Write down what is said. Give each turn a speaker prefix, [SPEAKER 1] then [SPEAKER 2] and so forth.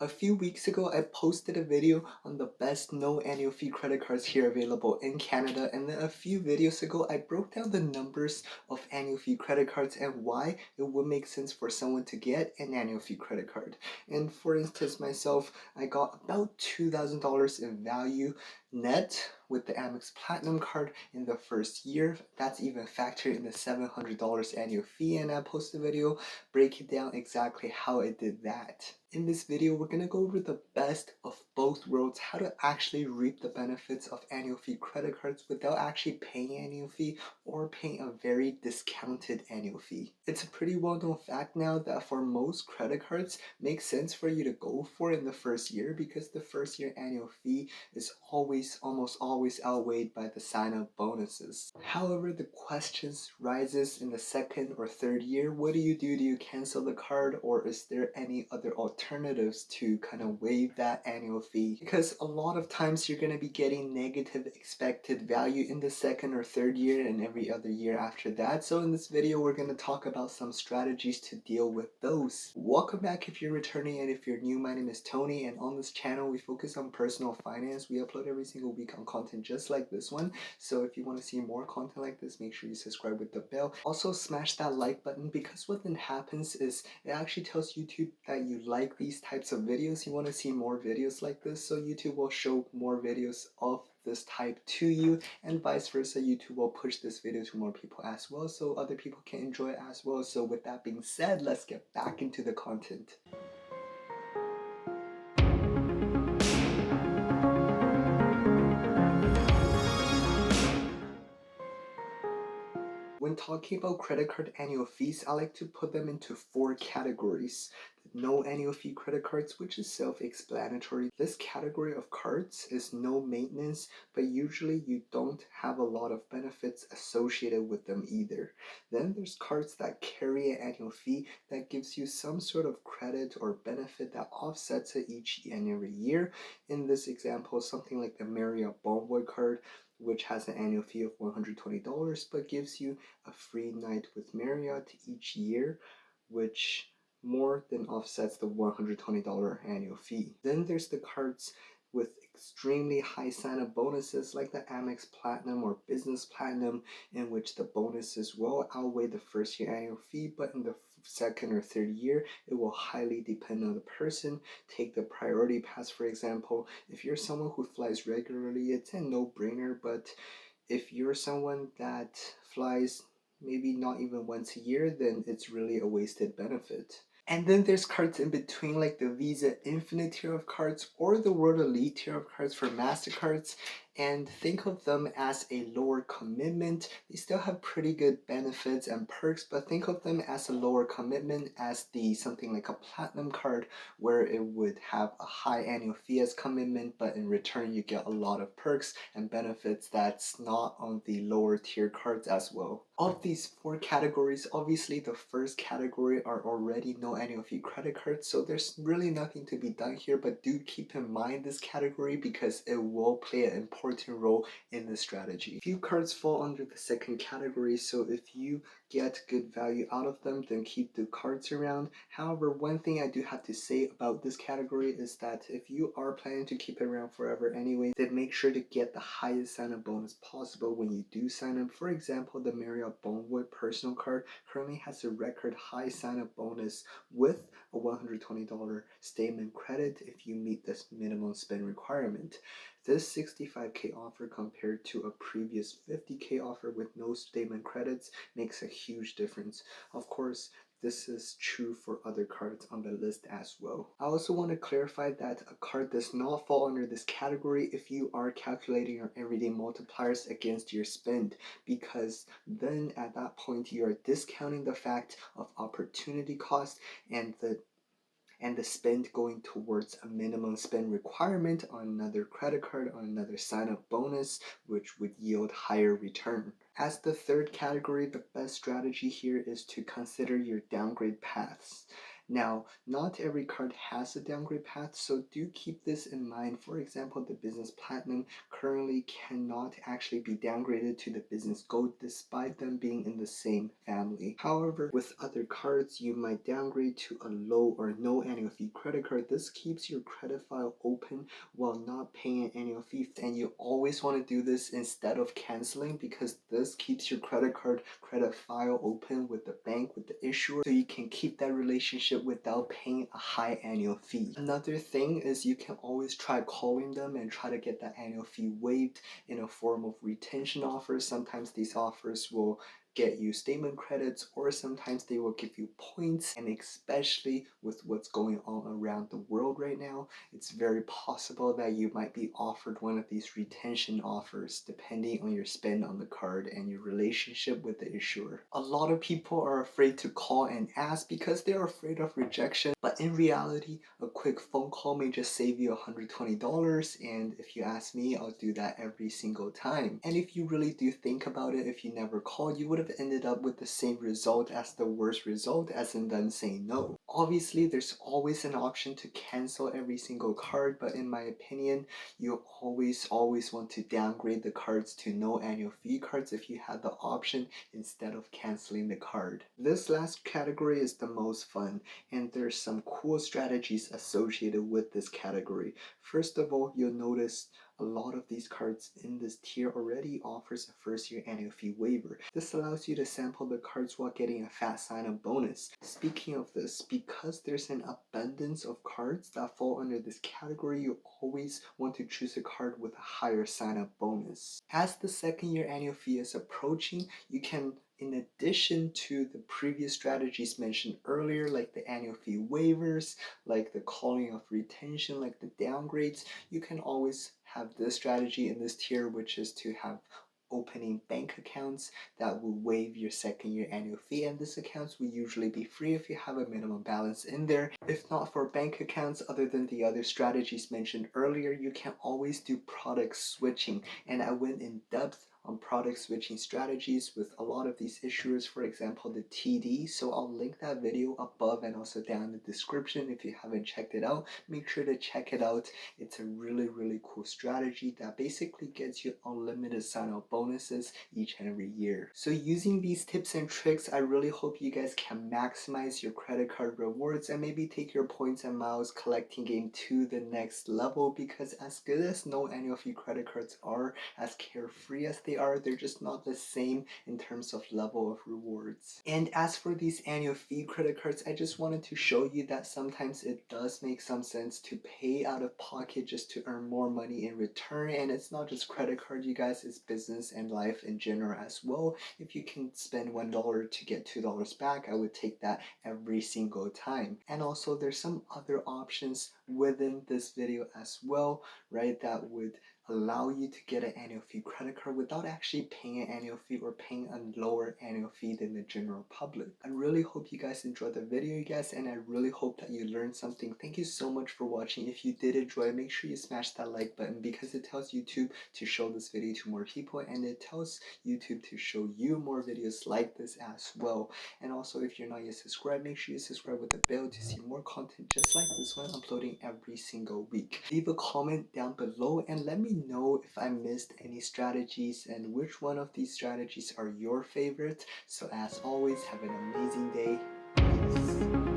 [SPEAKER 1] A few weeks ago, I posted a video on the best no annual fee credit cards here available in Canada, and then a few videos ago, I broke down the numbers of annual fee credit cards and why it would make sense for someone to get an annual fee credit card. And for instance, myself, I got about $2,000 in value net with the Amex Platinum card in the first year. That's even factored in the $700 annual fee, and I posted a video breaking down exactly how I did that. In this video, we're gonna go over the best of both worlds, how to actually reap the benefits of annual fee credit cards without actually paying annual fee or paying a very discounted annual fee. It's a pretty well-known fact now that for most credit cards, makes sense for you to go for in the first year because the first year annual fee is almost always outweighed by the sign-up bonuses. However, the questions rises in the second or third year. What do you do? Do you cancel the card, or is there any other alternatives to kind of waive that annual fee? Because a lot of times you're going to be getting negative expected value in the second or third year and every other year after that. So in this video, we're going to talk about some strategies to deal with those. Welcome back if you're returning, and if you're new, my name is Tony, and on this channel we focus on personal finance. We upload every single week on content just like this one. So if you want to see more content like this, make sure you subscribe with the bell. Also smash that like button, because what then happens is it actually tells YouTube that you like these types of videos. You want to see more videos like this, so YouTube will show more videos of this type to you, and vice versa. YouTube will push this video to more people as well, so other people can enjoy it as well. So with that being said, let's get back into the content. When talking about credit card annual fees, I like to put them into four categories. No annual fee credit cards, which is self-explanatory. This category of cards is no maintenance, but usually you don't have a lot of benefits associated with them either. Then there's cards that carry an annual fee that gives you some sort of credit or benefit that offsets it each and every year. In this example, something like the Marriott Bonvoy card, which has an annual fee of $120 but gives you a free night with Marriott each year, which more than offsets the $120 annual fee. Then there's the cards with extremely high sign-up bonuses like the Amex Platinum or Business Platinum, in which the bonuses will outweigh the first year annual fee, but in the second or third year it will highly depend on the person. Take the Priority Pass for example. If you're someone who flies regularly, it's a no-brainer, but if you're someone that flies maybe not even once a year, then it's really a wasted benefit. And then there's cards in between, like the Visa Infinite tier of cards or the World Elite tier of cards for MasterCards. And think of them as a lower commitment. They still have pretty good benefits and perks, but think of them as a lower commitment as the something like a Platinum card, where it would have a high annual fee as commitment, but in return you get a lot of perks and benefits that's not on the lower tier cards as well. Of these four categories, obviously the first category are already no annual fee credit cards, so there's really nothing to be done here, but do keep in mind this category because it will play an important role in the strategy. Few cards fall under the second category, so if you get good value out of them, then keep the cards around. However, one thing I do have to say about this category is that if you are planning to keep it around forever anyway, then make sure to get the highest sign-up bonus possible when you do sign up. For example, the Marriott Bonvoy personal card currently has a record high sign-up bonus with a $120 statement credit if you meet this minimum spend requirement. This 65K offer compared to a previous 50K offer with no statement credits makes a huge difference. Of course, this is true for other cards on the list as well. I also want to clarify that a card does not fall under this category if you are calculating your everyday multipliers against your spend, because then at that point you are discounting the fact of opportunity cost and the spend going towards a minimum spend requirement on another credit card, on another sign-up bonus, which would yield higher return. As the third category, the best strategy here is to consider your downgrade paths. Now, not every card has a downgrade path, so do keep this in mind. For example, the Business Platinum currently cannot actually be downgraded to the Business Gold despite them being in the same family. However, with other cards, you might downgrade to a low or no annual fee credit card. This keeps your credit file open while not paying an annual fee, and you always want to do this instead of canceling, because this keeps your credit file open with the bank, with the issuer, so you can keep that relationship without paying a high annual fee. Another thing is you can always try calling them and try to get that annual fee waived in a form of retention offers. Sometimes these offers will get you statement credits, or sometimes they will give you points, and especially with what's going on around the world right now, it's very possible that you might be offered one of these retention offers depending on your spend on the card and your relationship with the issuer. A lot of people are afraid to call and ask because they're afraid of rejection, but in reality, a quick phone call may just save you $120, and if you ask me, I'll do that every single time. And if you really do think about it, if you never called, you would have ended up with the same result as the worst result, as in them saying no. Obviously, there's always an option to cancel every single card, but in my opinion, you always want to downgrade the cards to no annual fee cards if you had the option instead of canceling the card. This last category is the most fun, and there's some cool strategies associated with this category. First of all, you'll notice a lot of these cards in this tier already offers a first year annual fee waiver. This allows you to sample the cards while getting a fat sign-up bonus. Speaking of this, because there's an abundance of cards that fall under this category, you always want to choose a card with a higher sign-up bonus. As the second year annual fee is approaching, you can, in addition to the previous strategies mentioned earlier, like the annual fee waivers, like the calling of retention, like the downgrades, you can always have this strategy in this tier, which is to have opening bank accounts that will waive your second year annual fee, and these accounts will usually be free if you have a minimum balance in there. If not for bank accounts, other than the other strategies mentioned earlier, you can always do product switching, and I went in depth on product switching strategies with a lot of these issuers, for example the TD, so I'll link that video above and also down in the description. If you haven't checked it out, make sure to check it out. It's a really cool strategy that basically gets you unlimited sign-up bonuses each and every year. So using these tips and tricks, I really hope you guys can maximize your credit card rewards and maybe take your points and miles collecting game to the next level, because as good as no annual fee credit cards are, as carefree as they are, they're just not the same in terms of level of rewards. And as for these annual fee credit cards, I just wanted to show you that sometimes it does make some sense to pay out of pocket just to earn more money in return. And it's not just credit card, you guys, it's business and life in general as well. If you can spend $1 to get $2 back, I would take that every single time. And also there's some other options within this video as well, right, that would allow you to get an annual fee credit card without actually paying an annual fee or paying a lower annual fee than the general public. I really hope you guys enjoyed the video, you guys, and I really hope that you learned something. Thank you so much for watching. If you did enjoy, make sure you smash that like button, because it tells YouTube to show this video to more people, and it tells YouTube to show you more videos like this as well. And also, if you're not yet subscribed, make sure you subscribe with the bell to see more content just like this one, uploading every single week. Leave a comment down below and let me know if I missed any strategies and which one of these strategies are your favorite. So as always, have an amazing day. Peace.